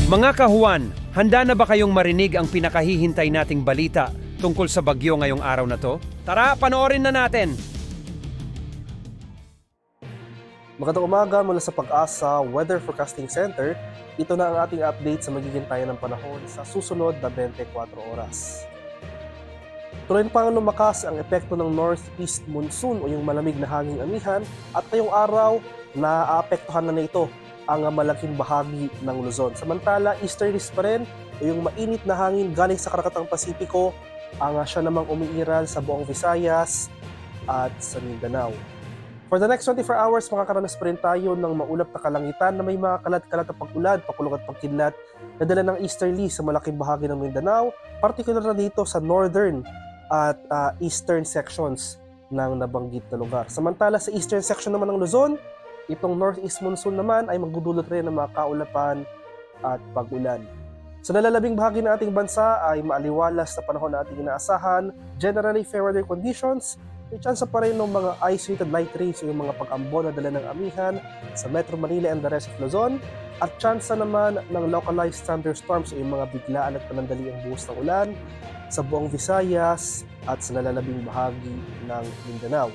Mga kahuan, handa na ba kayong marinig ang pinakahihintay nating balita tungkol sa bagyo ngayong araw na to? Tara, panoorin na natin! Magandang umaga mula sa Pag-asa Weather Forecasting Center. Ito na ang ating update sa magiging tayo ng panahon sa susunod na 24 oras. Tuloy pang lumakas ang epekto ng northeast monsoon o yung malamig na hanging amihan at ngayong araw naapektuhan na nito ang malaking bahagi ng Luzon. Samantala, easterlies pa rin o yung mainit na hangin galing sa Karakatang Pasipiko ang siya namang umiiral sa buong Visayas at sa Mindanao. For the next 24 hours, makakaranas pa rin tayo ng maulap na kalangitan na may mga kalat-kalat na pag-ulan, pakulog at pagkidlat na dala ng easterly sa malaking bahagi ng Mindanao, particular na dito sa northern at eastern sections ng nabanggit na lugar. Samantala sa eastern section naman ng Luzon, itong northeast monsoon naman ay magdudulot rin ng mga kaulapan at pag-ulan. Sa nalalabing bahagi ng ating bansa ay maaliwalas na panahon na ating inaasahan, generally fair weather conditions, may tsansa pa rin ng mga isolated light rains o yung mga pag-ambon na dala ng amihan sa Metro Manila and the rest of Luzon, at tsansa naman ng localized thunderstorms o yung mga biglaan at panandaliang buhos ng ulan sa buong Visayas at sa nalalabing bahagi ng Mindanao.